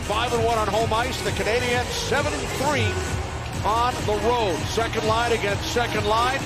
5-1 on home ice. The Canadiens 7-3 on the road. Second line against second line.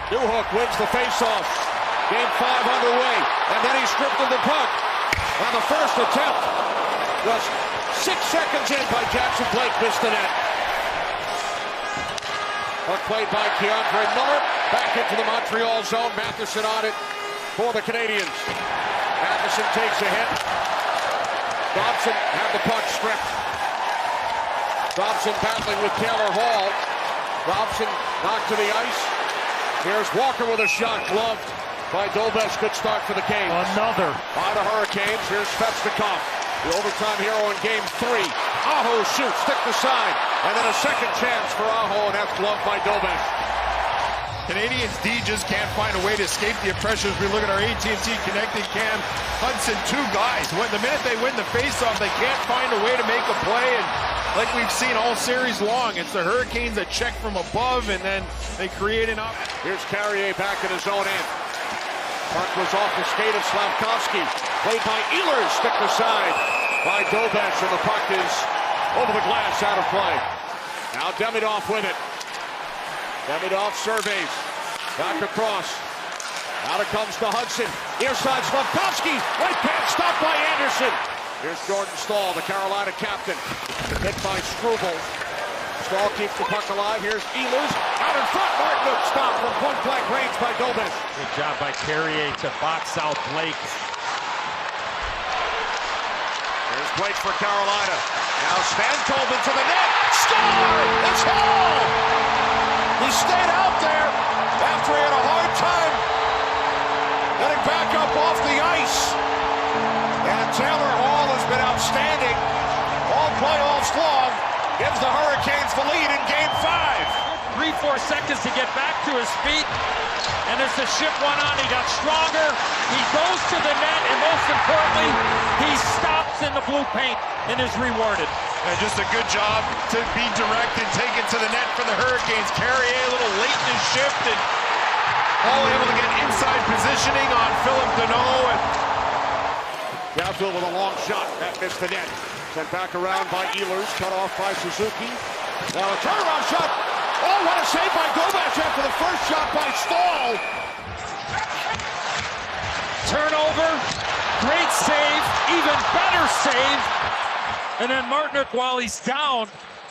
Newhook wins the faceoff. Game 5 underway, and then he stripped of the puck. On the first attempt, just 6 seconds in by Jackson Blake, missed the net. Puck played by Keandre Miller, back into the Montreal zone. Matheson on it for the Canadiens. Matheson takes a hit. Dobson had the puck stripped. Dobson battling with Taylor Hall. Dobson knocked to the ice. Here's Walker with a shot, gloved by Dobes. Good start for the Canes. Another. By the Hurricanes, here's Svechnikov, the overtime hero in Game 3. Aho shoots, stick to side, and then a second chance for Aho, and that's gloved by Dobes. Canadiens D just can't find a way to escape the pressure as we look at our AT&T connected cam. Hudson, 2 guys. The minute they win the faceoff, they can't find a way to make a play, and like we've seen all series long, it's the Hurricanes that check from above, and then they create an up. Here's Carrier back in his own end. Puck was off the skate of Slavkovsky. Played by Ehlers, stick to side by Dobes, and the puck is over the glass, out of play. Now Demidov with it. Demidov surveys. Back across. Now it comes to Hudson. Near side Slavkovsky. Right pad stopped by Anderson. Here's Jordan Staal, the Carolina captain. Hit by Struble. Staal keeps the puck alive. Here's Ehlers. Out in front. Martinook stopped from point-blank range by Dobes. Good job by Carrier to box out Blake. Here's Blake for Carolina. Now Stankoven to the net. Score! It's Hall! He stayed out there after he had a hard time getting back up off the ice. And Taylor Hall has been outstanding all playoffs long. Gives the Hurricanes the lead in Game 5. 3-4 seconds to get back to his feet. And as the shift went on, he got stronger. He goes to the net, and most importantly, he stops in the blue paint and is rewarded. And just a good job to be direct and take it to the net for the Hurricanes. Carrier a little late in his shift, and all able to get inside positioning on Philip Deneau. Downfield with a long shot. That missed the net. Sent back around by Ehlers. Cut off by Suzuki. Now a turnaround shot. Oh, what a save by Dobes after the first shot by Staal. Turnover. Great save. Even better save. And then Martinook, while he's down,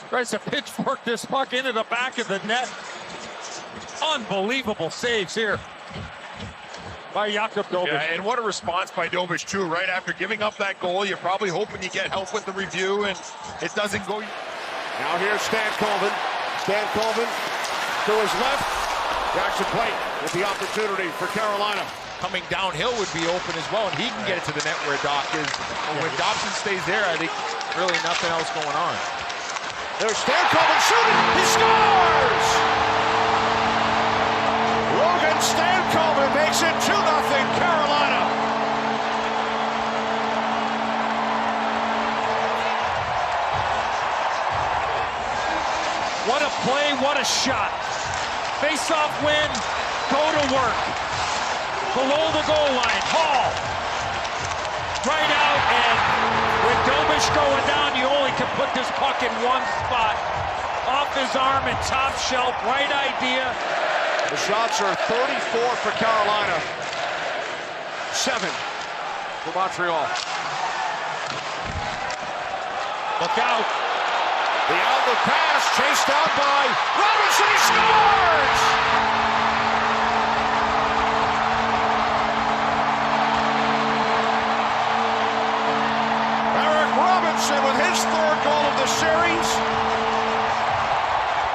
tries to pitchfork this puck into the back of the net. Unbelievable saves here by Jakub Dobes. Yeah, and what a response by Dobes, too. Right after giving up that goal, you're probably hoping you get help with the review, and it doesn't go. Now here's Stankoven. Stankoven to his left. Jackson Blake with the opportunity for Carolina. Coming downhill would be open as well, and he can get it to the net where Doc is. And when Dobson stays there, I think really nothing else going on. There's Stankoven shooting. He scores! Logan Stankoven makes it 2-0 Carolina. What a play, what a shot. Face-off win, go to work. Below the goal line, Hall. Right out, and with Dobes going down, you only can put this puck in one spot. Off his arm and top shelf, right idea. The shots are 34 for Carolina, 7 for Montreal. Look out. The outlet pass chased out by Robinson. He scores! Eric Robinson with his 3rd goal of the series.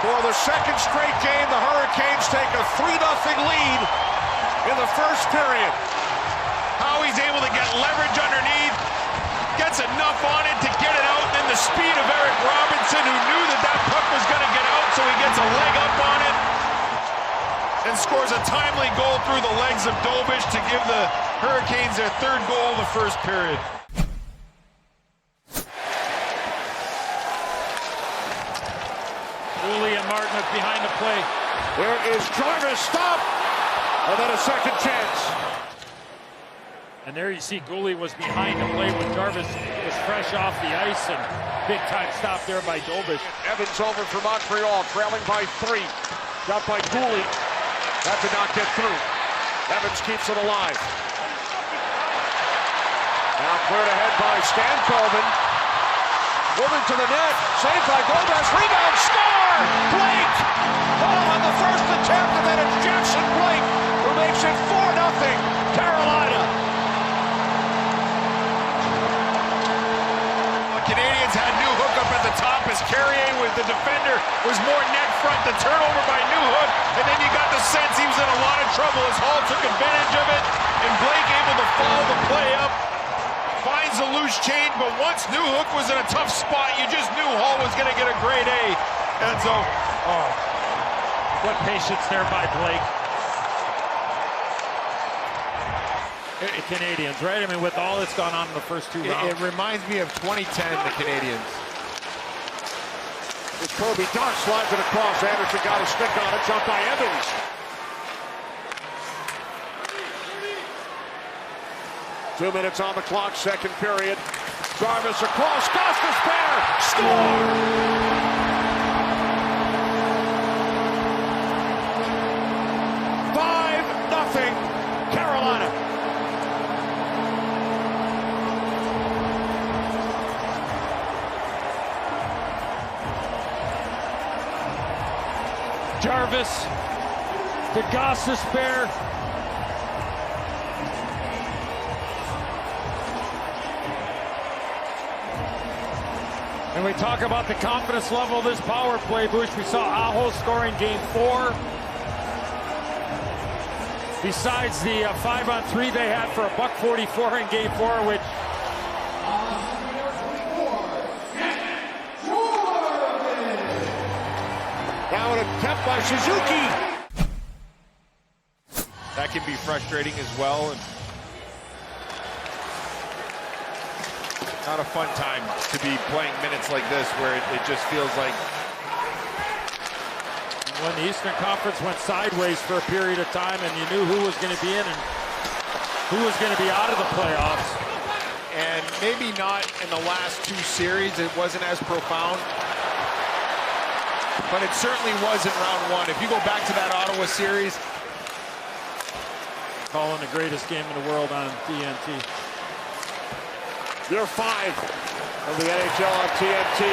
For the 2nd straight game, the Hurricanes take a 3-0 lead in the first period. How he's able to get leverage underneath, gets enough on it to get it out, and then the speed of Eric Robinson, who knew that that puck was going to get out, so he gets a leg up on it and scores a timely goal through the legs of Dobes to give the Hurricanes their 3rd goal of the first period. Cooley and Martinook behind the play. There is Jarvis, stop, and then a second chance. And there you see Cooley was behind the play when Jarvis was fresh off the ice, and big time stop there by Dobes. Evans over for Montreal, trailing by 3. Got by Cooley. That did not get through. Evans keeps it alive. Now cleared ahead by Stankoven. Moving to the net. Saved by Dobes. Rebound. Score! Blake! Oh, on the first attempt, and then it's Jackson Blake who makes it 4-0. Carolina. The Canadians had Newhook up at the top as Carrier with the defender was more net front. The turnover by Newhook, and then you got the sense he was in a lot of trouble as Hall took advantage of it, and Blake able to follow the play up. Finds a loose change, but once Newhook was in a tough spot, you just knew Hall was going to get a grade A. And so, Oh, what patience there by Blake. Canadians, right? I mean, with all that's gone on in the first 2 rounds. it reminds me of 2010, the Canadians. It's Kirby Dach slides it across. Anderson got a stick on it. Jumped by Evans. Two minutes on the clock, second period. Jarvis across. Gostisbehere. Score! 5-0 Carolina. Jarvis to Gostisbehere. And we talk about the confidence level of this power play, Bush. We saw Aho scoring game 4. Besides the 5-on-3 they had for $144 in game 4, which Now an attempt by Suzuki. That can be frustrating as well, and not a fun time to be playing minutes like this where it just feels like when the Eastern Conference went sideways for a period of time and you knew who was going to be in and who was going to be out of the playoffs. And maybe not in the last 2 series, it wasn't as profound, but it certainly was in round 1. If you go back to that Ottawa series, Calling the greatest game in the world on TNT. Year 5 of the NHL on TNT.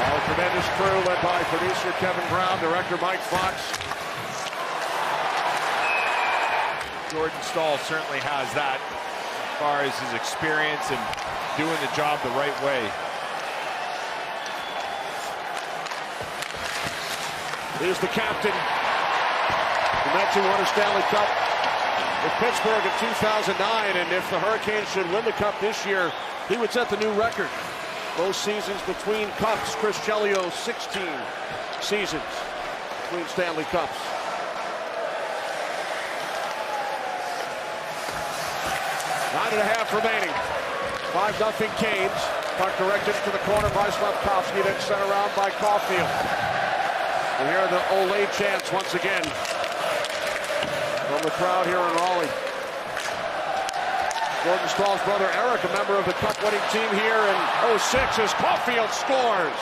Our tremendous crew led by producer Kevin Brown, director Mike Fox. Jordan Staal certainly has that as far as his experience and doing the job the right way. He's the captain. The Mets who won a Stanley Cup with Pittsburgh in 2009, and if the Hurricanes should win the Cup this year, he would set the new record. Most seasons between Cups. Chris Chelios, 16 seasons between Stanley Cups. Nine and a half remaining. 5-0 Canes. Puck directed to the corner by Slafkovsky, then sent around by Caulfield. We hear the Olay chants once again from the crowd here in Raleigh. Jordan Staal's brother Eric, a member of the Cup-winning team here in 06, as Caulfield scores.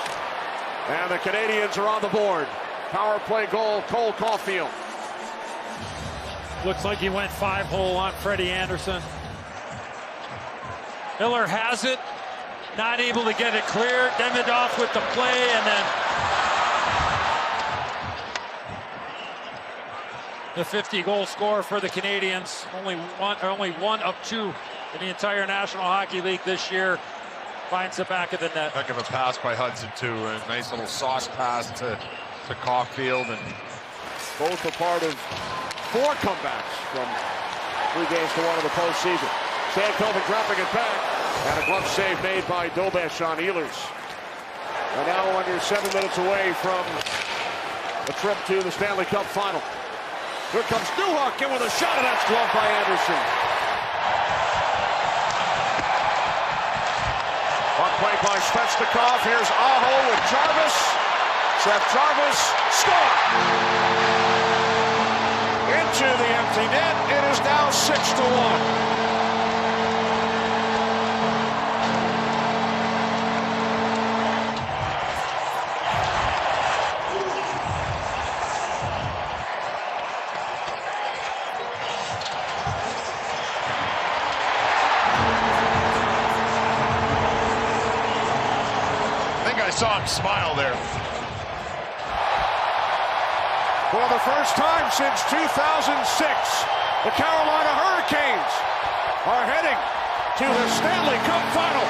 And the Canadians are on the board. Power play goal, Cole Caulfield. Looks like he went 5-hole on Freddie Anderson. Miller has it, not able to get it clear. Demidov with the play, and then the 50-goal score for the Canadians. Only one of 2 in the entire National Hockey League this year. Finds the back of the net. Heck of a pass by Hudson too. A nice little sauce pass to Caulfield, and Both a part of 4 comebacks from 3 games to 1 in the postseason. Stankoven dropping it back, and a glove save made by Dobes on Ehlers. And now under 7 minutes away from the trip to the Stanley Cup final. Here comes Newhook in with a shot, and that's gloved by Anderson. Puck play by Svechnikov. Here's Aho with Jarvis. Seth Jarvis, score! Into the empty net. It is now 6-1. saw him smile there. For the first time since 2006, the Carolina Hurricanes are heading to the Stanley Cup Final.